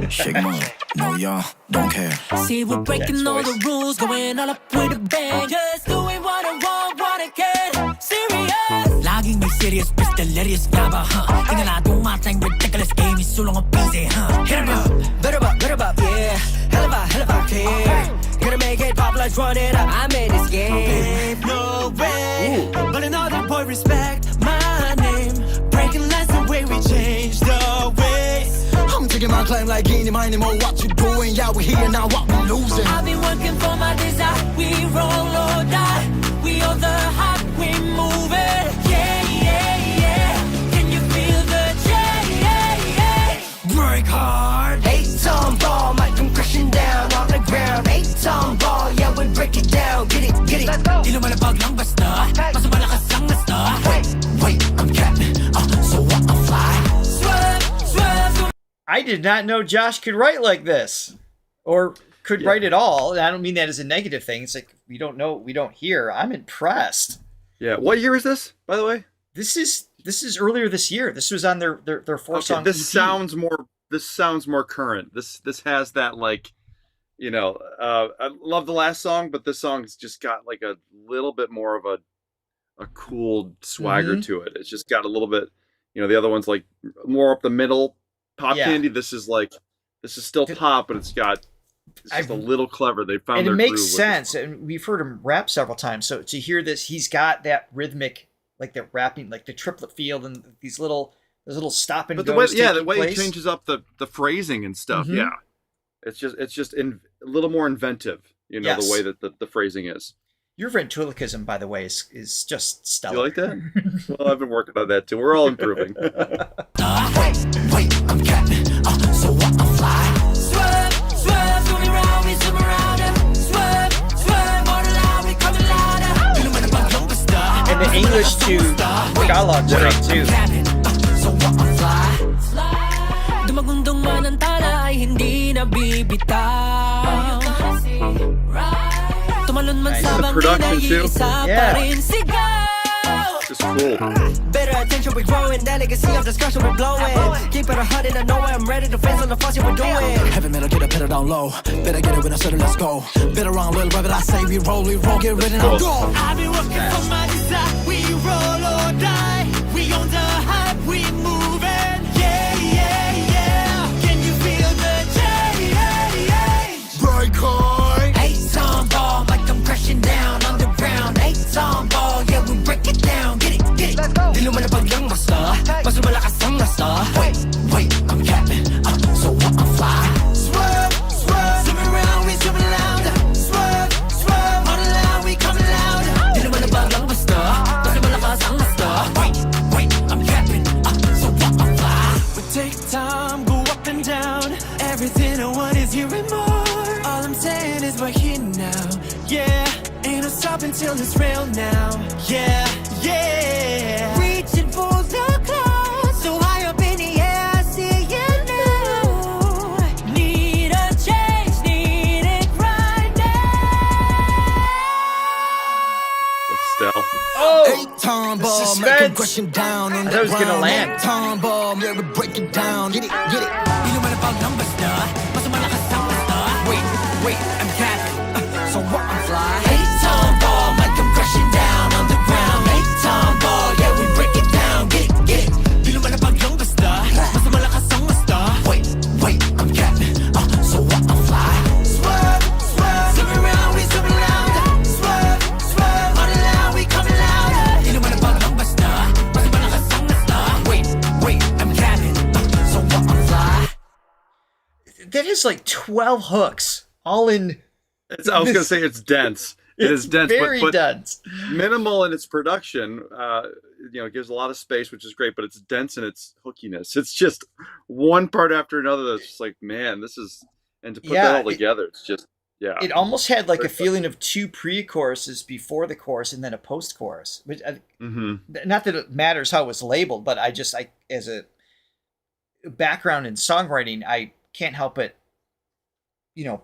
F: Shake them up, no y'all, don't care.
N: See, we're breaking all the rules, going all up with a bang. Just doing what I want, what I get. Serious. Laging may serious, bitch, delirious, gaba, huh? Tingnan na dumatang ridiculous game, sulong ang busy, huh? Hit 'em up, better up, yeah. Hell of a care. Gonna make it pop, let's run it up. I made this game. No way, but another boy respect my name. Breaking lines the way we change the ways. I'm taking my claim like any money more. What you doing? Yeah, we here now. What we losing? I've been working for my desire. We roll or die. We on the hot, we move it. Yeah. Can you feel the change? Break hard. 8TonBall, might come crashing down on the ground. 8TonBall, yeah, we break it down. Get it. Di lumalabag lang basta. Mas malakas lang basta. Wait, I'm captain. So what? I'm fly. Swerve.
B: I did not know Josh could write like this, or could write at all. And I don't mean that as a negative thing. It's like we don't know, we don't hear. I'm impressed.
C: Yeah. What year is this, by the way?
B: This is earlier this year. This was on their 4-song.
C: This
B: EP.
C: sounds more current. This has that, like, I love the last song, but this song's just got like a little bit more of a cool swagger to it. It's just got a little bit, the other one's like more up the middle pop candy. This is still pop, but it's just a little clever. They found their groove.
B: And it makes sense. And we've heard him rap several times. So to hear this, he's got that rhythmic, like that rapping, like the triplet field and these little stop and goes.
C: But the way he changes up the phrasing and stuff.
B: Mm-hmm.
C: Yeah. It's just a little more inventive, the way that the phrasing is.
B: Your ventriloquism, by the way, is just stellar.
C: You like that? Well, I've been working on that too. We're all improving.
N: Wait, I'm captain. So what? I'm fly. Swerve, zoom around, we zoom around. Swerve, more loud, we coming louder. Di lumalabag lang basta.
B: And the English to Tagalog great too.
N: So what? I'm fly. Dumagundong man ang tala ay hindi nabibitaw. Tumalon man sa bangin ay isa pa rin sigaw.
C: Just cool.
N: Better attention, we're growing. Delicacy of discussion, we're blowing. Keep it 100, I know I'm ready to face on the fuss, we're doing.
F: Heavy metal, get it, put it down low. Better get it when I said it, let's go. Better wrong, little rabbit, I say we roll, get ready now, go.
N: I've been working for my desire. We roll or die. We on the hype, we moving.
F: Break hard.
N: 8TonBall, like I'm crashing down underground. 8TonBall, yeah, we break it down. Get it. Di lumalabag lang basta. Mas malakas ang basta. Wait, I'm captain. So what? I'm fly. Swerve, zoom around, we zoom loud. Swerve, more loud, we coming loud. Di lumalabag lang basta. Mas malakas ang basta. Wait, I'm captain. So what? I'm fly. We take time, go up and down. Everything I want is here and more. All I'm saying is we're here now, yeah. Ain't no stopping till it's real now, yeah. Reaching for the clouds, so high up in the air, I see you now.
B: Oh,
F: 8TonBall,
B: suspense.
F: make aggression down on
B: I
F: the
B: thought it was gonna
F: ground.
B: land.
F: 8TonBall, yeah, we break it down. Get it, get it. You know what about numbers, duh? Mas malakas ang basta. Wait, I'm capping. So what, I'm fly? 8TonBall, make aggression down on the ground. 8TonBall, yeah, we break it down. Get it, get it. You know what about numbers, duh? Mas malakas ang basta. Wait, I'm capping. So what, I'm fly? Swerve, zoom around, we zoom around. Swerve, on the line, we coming loud. You know what about numbers, duh? Mas malakas ang basta. Wait, I'm capping. So what, I'm fly?
B: That is like 12 hooks, all in.
C: I was going to say it's dense. It is dense,
B: very
C: but
B: dense.
C: Minimal in its production. It gives a lot of space, which is great, but it's dense in its hookiness. It's just one part after another that's just like, man, this is, and to put that all together, it's just, yeah.
B: It almost had like a feeling of two pre-choruses before the chorus and then a post-chorus. Which, not that it matters how it was labeled, but I as a background in songwriting, I can't help but,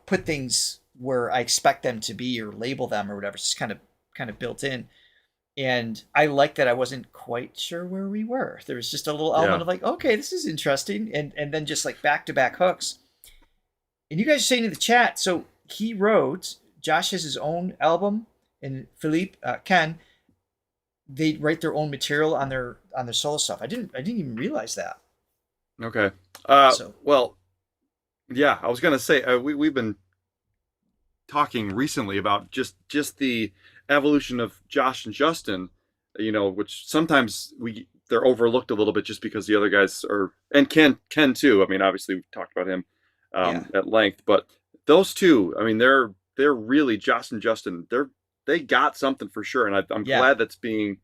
B: put things where I expect them to be or label them or whatever. It's just kind of built in. And I like that I wasn't quite sure where we were. There was just a little element of like, okay, this is interesting. And then just like back-to-back hooks. And you guys are saying in the chat, so he wrote, Josh has his own album, and Philippe, Ken, they write their own material on their solo stuff. I didn't even realize that.
C: Okay. Well, yeah, I was going to say, we've been talking recently about just the evolution of Josh and Justin, which sometimes they're overlooked a little bit just because the other guys are, and Ken too. I mean, obviously we've talked about him at length, but those two, I mean, they're really, Josh and Justin, they got something for sure, and I'm glad that's being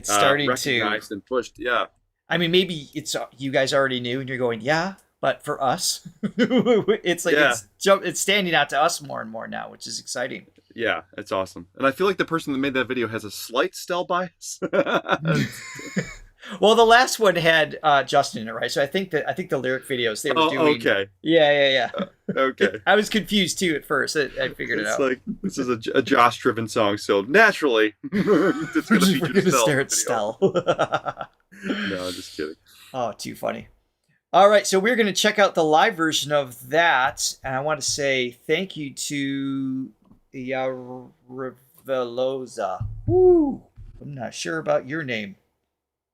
B: starting
C: recognized and pushed. Yeah.
B: I mean, maybe it's you guys already knew, and you're going, yeah. But for us, it's like it's standing out to us more and more now, which is exciting.
C: Yeah, it's awesome. And I feel like the person that made that video has a slight Stell bias.
B: Well, the last one had Justin in it, right? So I think the lyric videos they were doing.
C: Okay.
B: Yeah.
C: Okay.
B: I was confused too at first. I figured it out.
C: It's like this is a Josh-driven song, so naturally it's going to feature
B: stare at Stell.
C: No, I'm just kidding.
B: Oh, too funny. All right, so we're going to check out the live version of that, and I want to say thank you to Yarveloza. Woo! I'm not sure about your name,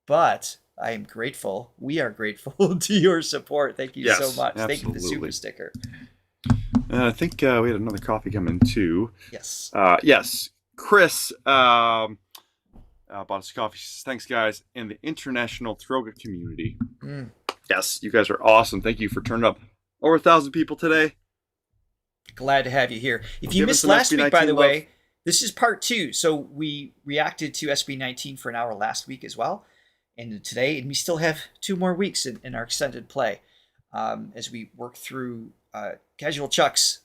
B: but I am grateful. We are grateful to your support. Thank you so much.
C: Absolutely.
B: Thank you for the super sticker.
C: I think we had another coffee coming too.
B: Yes.
C: Yes. Chris bought us coffee. She says, thanks, guys, in the international Throga community. Yes, you guys are awesome. Thank you for turning up. Over 1,000 people today.
B: Glad to have you here. If you missed last week, by the way, this is part 2. So we reacted to SB19 for an hour last week as well. And today, and we still have 2 more weeks in our extended play as we work through Casual Chuck's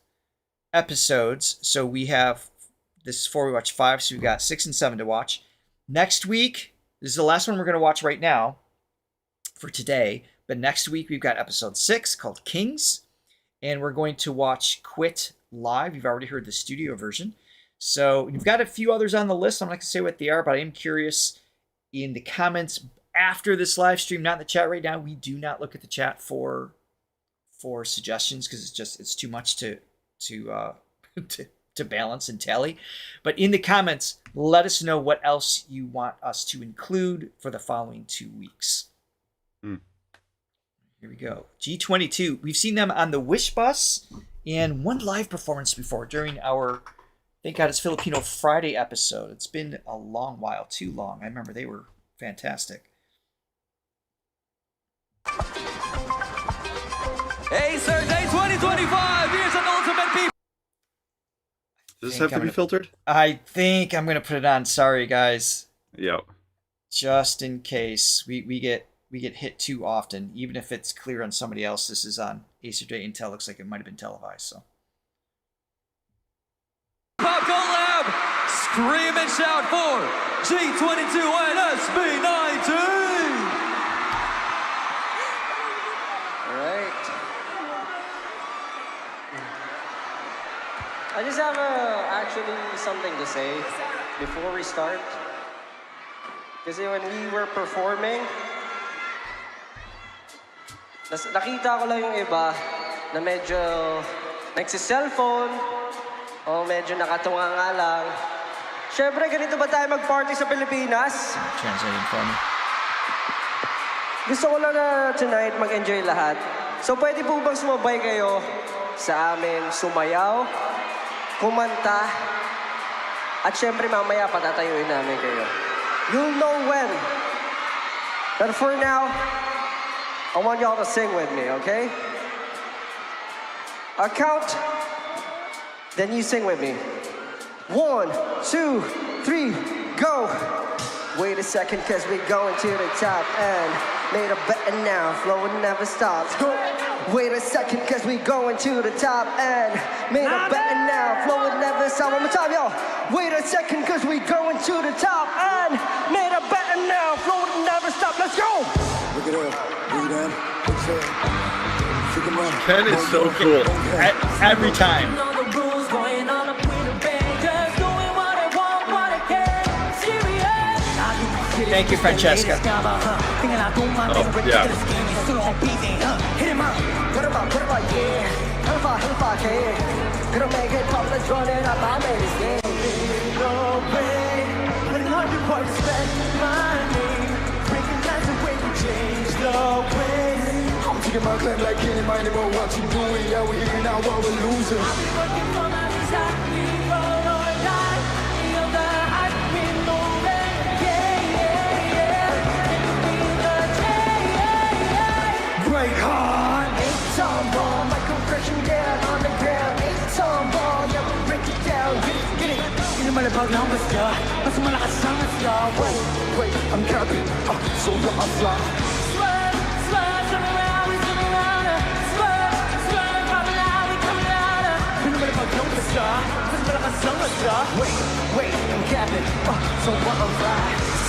B: episodes. So we have, this is 4, we watch 5, so we've got 6 and 7 to watch. Next week, this is the last one we're going to watch right now for today. But next week, we've got episode 6 called Kings. And we're going to watch Quit live. You've already heard the studio version. So you've got a few others on the list. I'm not going to say what they are, but I am curious in the comments after this live stream, not in the chat right now. We do not look at the chat for suggestions because it's too much to balance and tally. But in the comments, let us know what else you want us to include for the following 2 weeks. Here we go. G22. We've seen them on the Wish Bus and one live performance before during our, thank God it's Filipino Friday episode. It's been a long while, too long. I remember they were fantastic.
H: Acer Day 2025. Here's an ultimate people.
C: Does this have to be filtered?
B: I think I'm going to put it on. Sorry, guys.
C: Yep.
B: Just in case we get hit too often, even if it's clear on somebody else. This is on Acer Day Intel. Looks like it might have been televised. So.
H: Pop Lab, scream and shout for G22 and SB19.
J: All right. I just have actually something to say before we start. Kasi when we were performing, nakita ko lang yung iba na medyo nagsi-cellphone o medyo nakatunga nga lang. Siyempre, ganito ba tayo mag-party sa Pilipinas?
B: Translating for me.
J: Gusto ko lang na tonight mag-enjoy lahat. So pwede po bang sumabay kayo sa amin sumayaw, kumanta, at siyempre mamaya patatayuin namin kayo. You'll know when. But for now, I want y'all to sing with me, okay? I'll count, then you sing with me. 1, 2, 3, go! Wait a second, cause we're going to the top and made a better now, flow never stops. Go! Wait a second, cause we going to the top and made a better now, flow never stop. One more time, y'all. Wait a second, cause we going to the top and made a better now, flow never stop. Let's go!
F: Look it up, breathe in, exhale.
C: Ken is so cool.
B: Every time. Thank you, Francesca.
C: Oh, yeah.
F: I'm taking my claim like anybody know what you doing. Yeah, we here now, but we're losing. Break hard.
J: 8TonBall, my compression down on the ground. 8TonBall, yeah, we break it down. Get it. Hindi malabag lang basta, mas malakas ang asla.
F: Wait, I'm capping, so what I fly.
N: Swerve, swerve, turn around, we turn around. Swerve, swerve, coming out, we coming out.
J: Hindi malabag lang basta, mas malakas ang asla. Wait, I'm capping, so what I fly.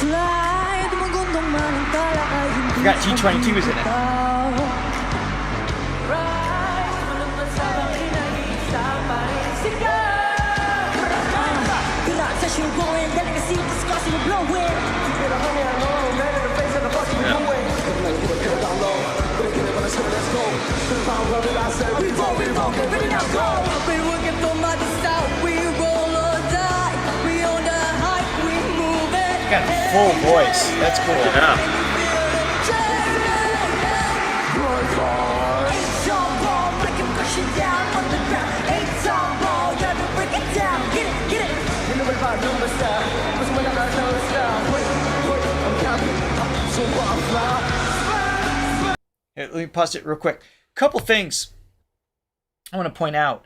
N: Slide, magundong man ang tala ay hindi.
B: Forgot G22 was in it. Got a full voice. That's cool.
C: Yeah.
B: Here, let me pause it real quick. Couple things I want to point out.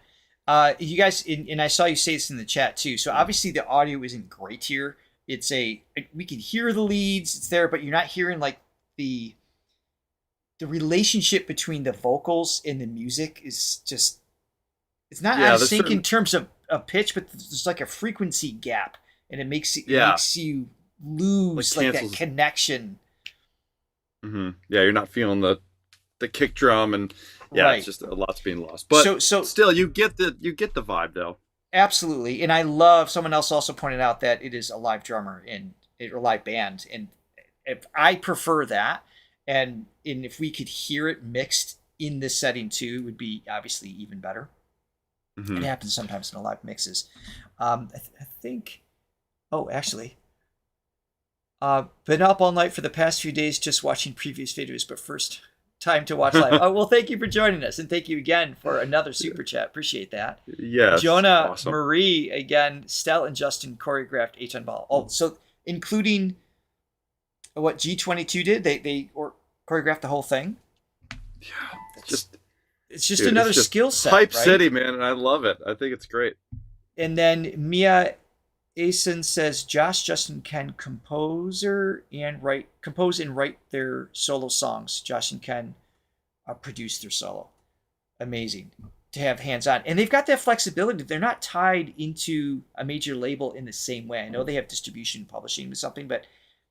B: You guys, and I saw you say this in the chat too. So obviously the audio isn't great here. We can hear the leads. It's there, but you're not hearing like the relationship between the vocals and the music is just, it's not out of sync in terms of pitch, but there's like a frequency gap, and it makes you lose like that connection.
C: Mm-hmm. Yeah, you're not feeling the kick drum, and it's just a lot's being lost. But so still, you get the vibe though.
B: Absolutely, and I love. Someone else also pointed out that it is a live drummer and a live band, and if I prefer that, and if we could hear it mixed in this setting too, it would be obviously even better. Mm-hmm. It happens sometimes in the live mixes. I think. Oh, actually. Been up all night for the past few days just watching previous videos, but first time to watch live. Oh, well, thank you for joining us, and thank you again for another super chat. Appreciate that.
C: Yes.
B: Jonah,
C: awesome.
B: Marie, again, Stell and Justin choreographed 8TonBall. Oh, so including what G22 did, they choreographed the whole thing.
C: Yeah,
B: it's just another skill set.
C: Hype
B: right?
C: City, man, and I love it. I think it's great.
B: And then Mia Asen says Josh Justin can compose and write their solo songs. Josh and Ken produce their solo. Amazing to have hands-on. And they've got that flexibility. They're not tied into a major label in the same way. I know they have distribution publishing with something, but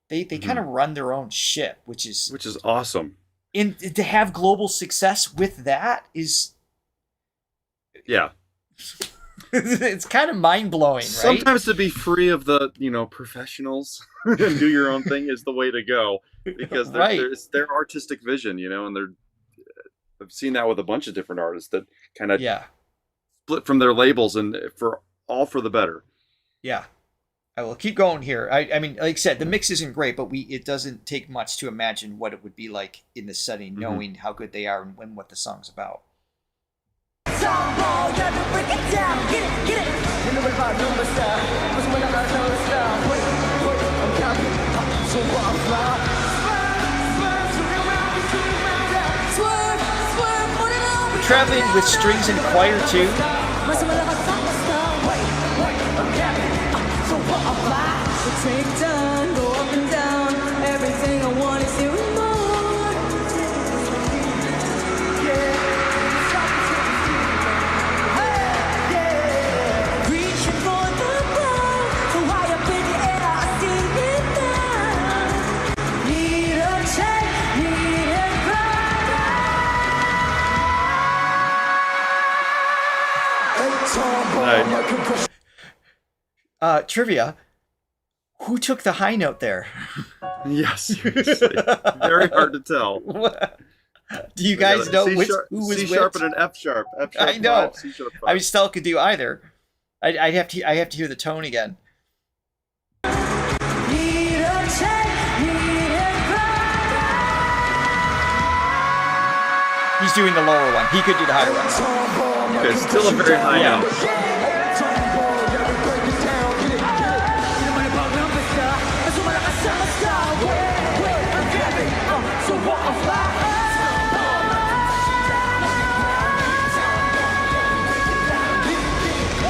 B: they kind of run their own ship, which is
C: awesome.
B: And to have global success with that is It's kind of mind-blowing, right?
C: Sometimes to be free of the, professionals and do your own thing is the way to go, because it's their artistic vision, and I've seen that with a bunch of different artists that kind of split from their labels, and for the better.
B: Yeah. I will keep going here. I mean, like I said, the mix isn't great, but it doesn't take much to imagine what it would be like in the setting, knowing how good they are and what the song's about.
F: TonBall, yeah, break it down, get it. You know what about number style? What's when I got number style? Wait, I'm counting. So I'm fly.
B: We're traveling with strings and choir too.
F: Take time, go up and down. Everything I want is you and more. Yeah. Reaching for the ball, so high up in the air, I see it now. Need a check, need a cry.
B: Trivia. Who took the high note there?
C: Yes, seriously. Very hard to tell.
B: Do you guys know who was
C: C
B: which?
C: sharp and an F sharp. F sharp.
B: I know.
C: 5, C sharp 5.
B: I mean, Stella could do either. I have to hear the tone again. He's doing the lower one. He could do the higher one.
C: Okay, still a very high note.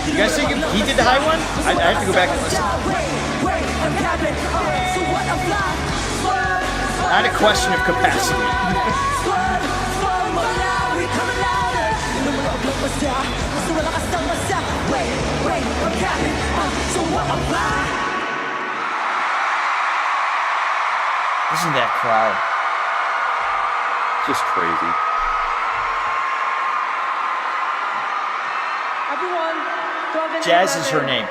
B: You guys think he did the high one? I have to go back and listen. Not a question of capacity. Listen to that crowd.
C: Just crazy.
H: Everyone,
B: Jazz is her name.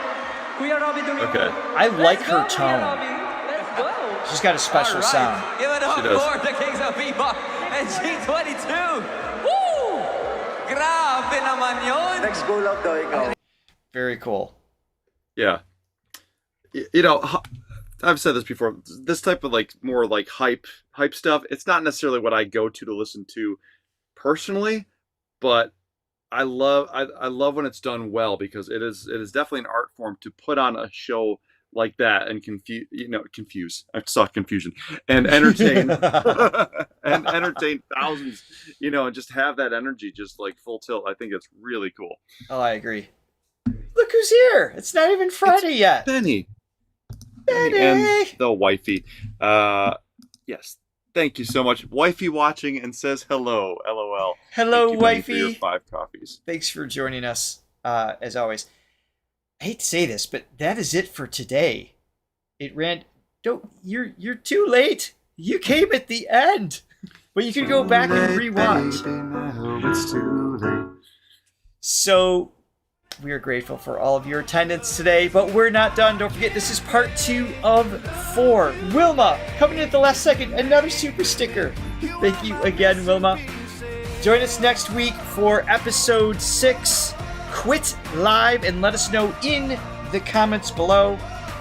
C: Okay.
B: I like her tone. She's got a special sound.
H: Give it up for the Kings of Bebop and G22. Woo! Grabe naman yun.
J: Next go lang daw ikaw.
B: Very cool.
C: Yeah. I've said this before. This type of more hype stuff, it's not necessarily what I go to listen to personally, but I love when it's done well, because it is definitely an art form to put on a show like that and confuse. I saw confusion and entertain and entertain thousands, and just have that energy just full tilt. I think it's really cool.
B: Oh, I agree. Look who's here! It's not even Friday yet.
C: Benny and the wifey. Yes. Thank you so much. Wifey watching and says hello. LOL.
B: Hello,
C: Thank you, Benny, for
B: wifey.
C: your 5 coffees.
B: Thanks for joining us, as always. I hate to say this, but that is it for today. It ran. You're too late. You came at the end, but you can go back and rewatch.
C: It's too late.
B: So we are grateful for all of your attendance today, but we're not done. Don't forget, this is part 2 of 4. Wilma, coming in at the last second, another super sticker. Thank you again, Wilma. Join us next week for episode 6. Quit live, and let us know in the comments below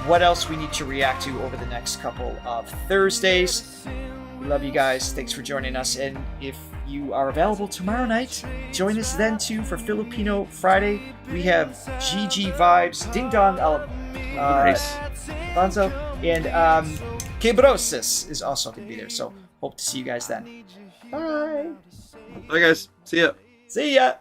B: what else we need to react to over the next couple of Thursdays. We love you guys. Thanks for joining us. And if you are available tomorrow night, join us then too for Filipino Friday. We have GG Vibes, Ding Dong,
C: Nice.
B: Bonzo, and Quebrosis is also going to be there. So hope to see you guys then. Bye.
C: Bye, guys. See ya.
B: See ya.